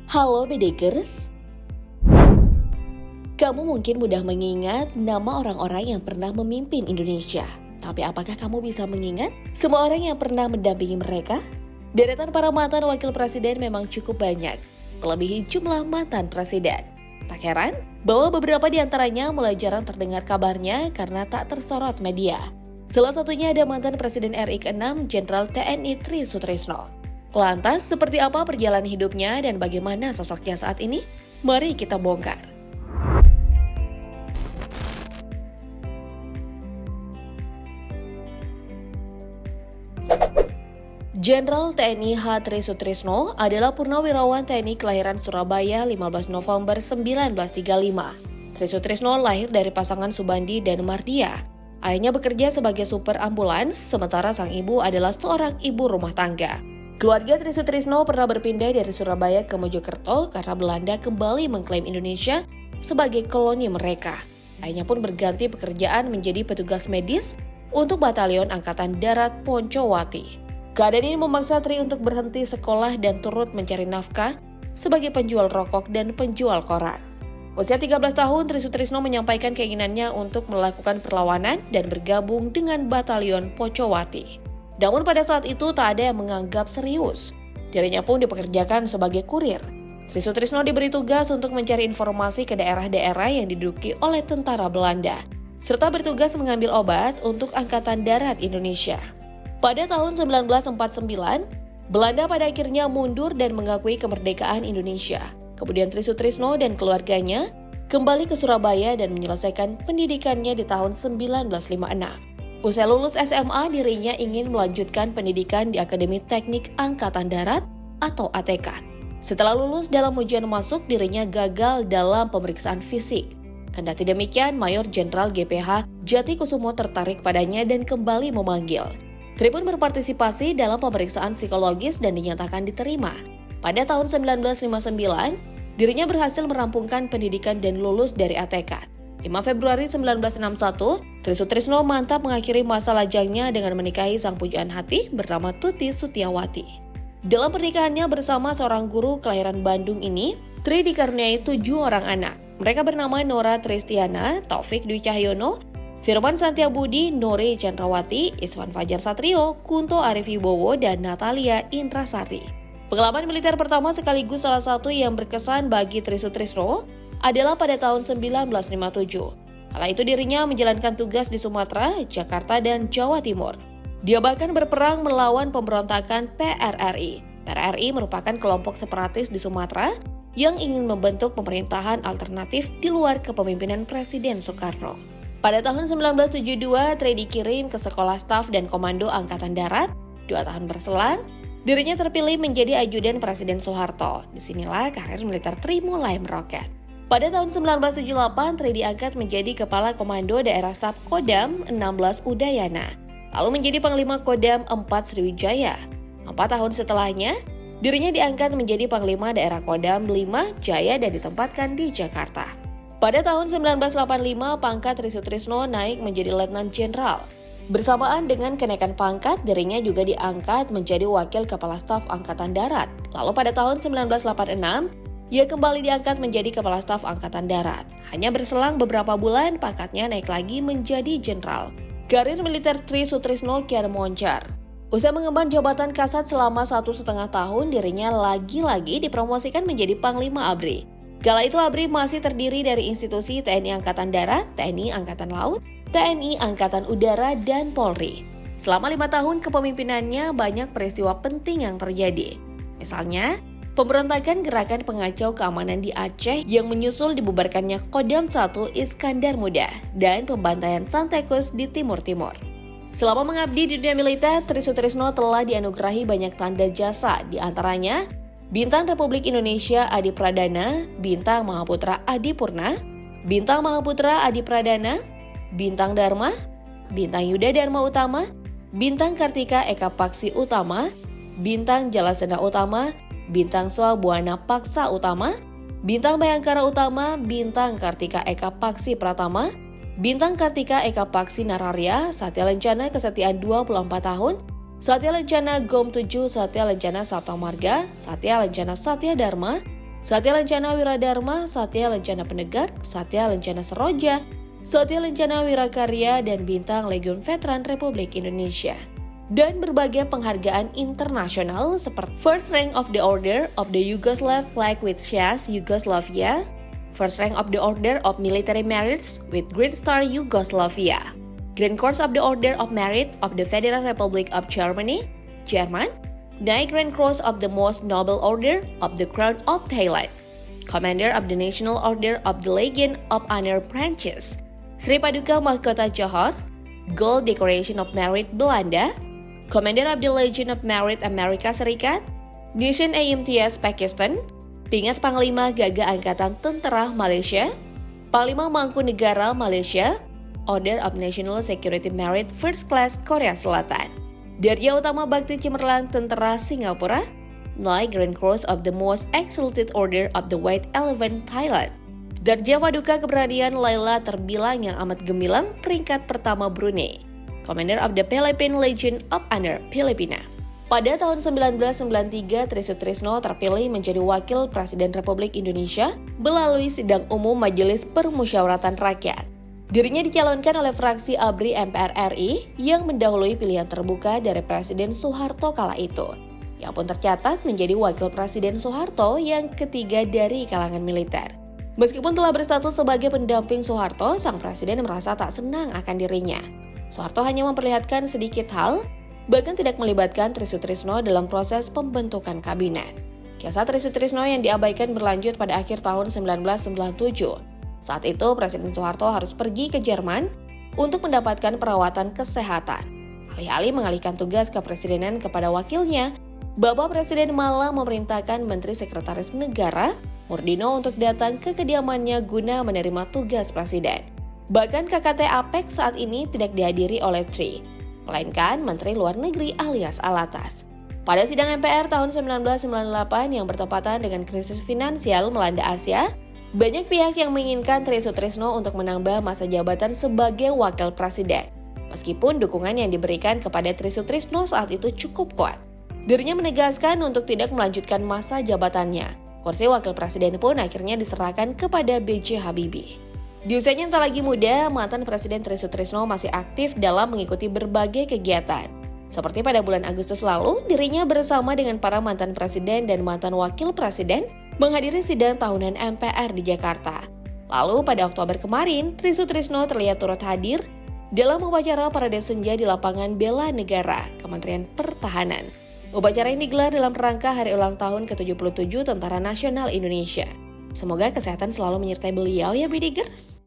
Halo Bedekers, kamu mungkin mudah mengingat nama orang-orang yang pernah memimpin Indonesia. Tapi apakah kamu bisa mengingat semua orang yang pernah mendampingi mereka? Deretan para mantan wakil presiden memang cukup banyak, melebihi jumlah mantan presiden. Tak heran bahwa beberapa di antaranya mulai jarang terdengar kabarnya karena tak tersorot media. Salah satunya ada mantan Presiden RI ke-6 Jenderal TNI Tri Sutrisno. Lantas, seperti apa perjalanan hidupnya dan bagaimana sosoknya saat ini? Mari kita bongkar. Jenderal TNI H. Tri Sutrisno adalah purnawirawan TNI kelahiran Surabaya 15 November 1935. Tri Sutrisno lahir dari pasangan Subandi dan Mardia. Ayahnya bekerja sebagai supir ambulans, sementara sang ibu adalah seorang ibu rumah tangga. Keluarga Tri Sutrisno pernah berpindah dari Surabaya ke Mojokerto karena Belanda kembali mengklaim Indonesia sebagai koloni mereka. Ayahnya pun berganti pekerjaan menjadi petugas medis untuk Batalion Angkatan Darat Poncowati. Keadaan ini memaksa Tri untuk berhenti sekolah dan turut mencari nafkah sebagai penjual rokok dan penjual koran. Usia 13 tahun, Tri Sutrisno menyampaikan keinginannya untuk melakukan perlawanan dan bergabung dengan Batalion Poncowati. Namun pada saat itu tak ada yang menganggap serius. Dirinya pun dipekerjakan sebagai kurir. Tri Sutrisno diberi tugas untuk mencari informasi ke daerah-daerah yang diduduki oleh tentara Belanda, serta bertugas mengambil obat untuk Angkatan Darat Indonesia. Pada tahun 1949, Belanda pada akhirnya mundur dan mengakui kemerdekaan Indonesia. Kemudian Tri Sutrisno dan keluarganya kembali ke Surabaya dan menyelesaikan pendidikannya di tahun 1956. Usai lulus SMA, dirinya ingin melanjutkan pendidikan di Akademi Teknik Angkatan Darat atau ATK. Setelah lulus dalam ujian masuk, dirinya gagal dalam pemeriksaan fisik. Kendati demikian, Mayor Jenderal GPH Jatikusumo tertarik padanya dan kembali memanggil. Tri pun berpartisipasi dalam pemeriksaan psikologis dan dinyatakan diterima. Pada tahun 1959, dirinya berhasil merampungkan pendidikan dan lulus dari ATK. 5 Februari 1961, Tri Sutrisno mantap mengakhiri masa lajangnya dengan menikahi sang pujaan hati bernama Tuti Sutiawati. Dalam pernikahannya bersama seorang guru kelahiran Bandung ini, Tri dikaruniai 7 orang anak. Mereka bernama Nora Tristiana, Taufik Dwi Cahyono, Firman Santiabudi, Nore Chandrawati, Iswan Fajar Satrio, Kunto Arif Wibowo, dan Natalia Indrasari. Pengalaman militer pertama sekaligus salah satu yang berkesan bagi Tri Sutrisno adalah pada tahun 1957. Kala itu dirinya menjalankan tugas di Sumatera, Jakarta, dan Jawa Timur. Dia bahkan berperang melawan pemberontakan PRRI. PRRI merupakan kelompok separatis di Sumatera yang ingin membentuk pemerintahan alternatif di luar kepemimpinan Presiden Soekarno. Pada tahun 1972, Tri dikirim ke Sekolah Staf dan Komando Angkatan Darat. 2 tahun berselang, dirinya terpilih menjadi ajudan Presiden Soeharto. Disinilah karir militer Tri mulai meroket. Pada tahun 1978, Tri diangkat menjadi Kepala Komando Daerah Staf Kodam 16 Udayana, lalu menjadi Panglima Kodam 4 Sriwijaya. 4 tahun setelahnya, dirinya diangkat menjadi Panglima Daerah Kodam 5 Jaya dan ditempatkan di Jakarta. Pada tahun 1985, pangkat Tri Sutrisno naik menjadi Letnan Jenderal. Bersamaan dengan kenaikan pangkat, dirinya juga diangkat menjadi Wakil Kepala Staf Angkatan Darat. Lalu pada tahun 1986, ia kembali diangkat menjadi Kepala Staf Angkatan Darat. Hanya berselang beberapa bulan, pangkatnya naik lagi menjadi Jenderal. Karir militer Tri Sutrisno kian moncar. Usai mengemban jabatan Kasat selama 1,5 tahun, dirinya lagi-lagi dipromosikan menjadi Panglima ABRI. Kala itu ABRI masih terdiri dari institusi TNI Angkatan Darat, TNI Angkatan Laut, TNI Angkatan Udara, dan Polri. Selama 5 tahun kepemimpinannya, banyak peristiwa penting yang terjadi. Misalnya, pemberontakan gerakan pengacau keamanan di Aceh yang menyusul dibubarkannya Kodam 1 Iskandar Muda dan pembantaian Santekus di Timur-Timur. Selama mengabdi di dunia militer, Tri Sutrisno telah dianugerahi banyak tanda jasa, di antaranya Bintang Republik Indonesia Adi Pradana, Bintang Mahaputra Adi Purna, Bintang Mahaputra Adi Pradana, Bintang Dharma, Bintang Yuda Dharma Utama, Bintang Kartika Eka Paksi Utama, Bintang Jalasena Utama, Bintang Swabuana Paksa Utama, Bintang Bayangkara Utama, Bintang Kartika Eka Paksi Pratama, Bintang Kartika Eka Paksi Nararya, Satya Lencana Kesetiaan 24 tahun, Satya Lencana GOM 7, Satya Lencana Saptamarga, Satya Lencana Satya Dharma, Satya Lencana Wiradharma, Satya Lencana Penegak, Satya Lencana Seroja, Satya Lencana Wirakarya, dan Bintang Legiun Veteran Republik Indonesia. Dan berbagai penghargaan internasional seperti First Rank of the Order of the Yugoslav Flag with Chas Yugoslavia, First Rank of the Order of Military Merits with Great Star Yugoslavia, Grand Cross of the Order of Merit of the Federal Republic of Germany, Jerman, Knight Grand Cross of the Most Noble Order of the Crown of Thailand, Commander of the National Order of the Legion of Honor Prancis, Sri Paduka Mahkota Johor, Gold Decoration of Merit Belanda, Commander of the Legion of Merit Amerika Serikat, Nation IMTS Pakistan, Pingat Panglima Gagah Angkatan Tentera Malaysia, Panglima Mangkunegara Malaysia, Order of National Security Merit First Class Korea Selatan, Darya Utama Bakti Cemerlang Tentera Singapura, Knight Grand Cross of the Most Exalted Order of the White Elephant Thailand, Darja Paduka Keberanian Laila terbilang yang amat gemilang peringkat pertama Brunei, Commander of the Philippine Legion of Honor Filipina. Pada tahun 1993, Tri Sutrisno terpilih menjadi Wakil Presiden Republik Indonesia melalui Sidang Umum Majelis Permusyawaratan Rakyat. Dirinya dicalonkan oleh fraksi ABRI MPR RI yang mendahului pilihan terbuka dari Presiden Soeharto kala itu, yang pun tercatat menjadi Wakil Presiden Soeharto yang ketiga dari kalangan militer. Meskipun telah berstatus sebagai pendamping Soeharto, sang presiden merasa tak senang akan dirinya. Soeharto hanya memperlihatkan sedikit hal, bahkan tidak melibatkan Tri Sutrisno dalam proses pembentukan kabinet. Kisah Tri Sutrisno yang diabaikan berlanjut pada akhir tahun 1997. Saat itu Presiden Soeharto harus pergi ke Jerman untuk mendapatkan perawatan kesehatan. Alih-alih mengalihkan tugas kepresidenan kepada wakilnya, Bapak Presiden malah memerintahkan Menteri Sekretaris Negara, Murdino, untuk datang ke kediamannya guna menerima tugas presiden. Bahkan KKT APEC saat ini tidak dihadiri oleh Tri, melainkan Menteri Luar Negeri alias Alatas. Pada sidang MPR tahun 1998 yang bertepatan dengan krisis finansial melanda Asia, banyak pihak yang menginginkan Tri Sutrisno untuk menambah masa jabatan sebagai wakil presiden. Meskipun dukungan yang diberikan kepada Tri Sutrisno saat itu cukup kuat. Dirinya menegaskan untuk tidak melanjutkan masa jabatannya. Kursi wakil presiden pun akhirnya diserahkan kepada B.J. Habibie. Di usianya yang tak lagi muda, mantan Presiden Tri Sutrisno masih aktif dalam mengikuti berbagai kegiatan. Seperti pada bulan Agustus lalu, dirinya bersama dengan para mantan presiden dan mantan wakil presiden menghadiri sidang tahunan MPR di Jakarta. Lalu pada Oktober kemarin, Tri Sutrisno terlihat turut hadir dalam upacara Parade Senja di Lapangan Bela Negara, Kementerian Pertahanan. Upacara ini digelar dalam rangka hari ulang tahun ke-77 Tentara Nasional Indonesia. Semoga kesehatan selalu menyertai beliau ya, Bidigers.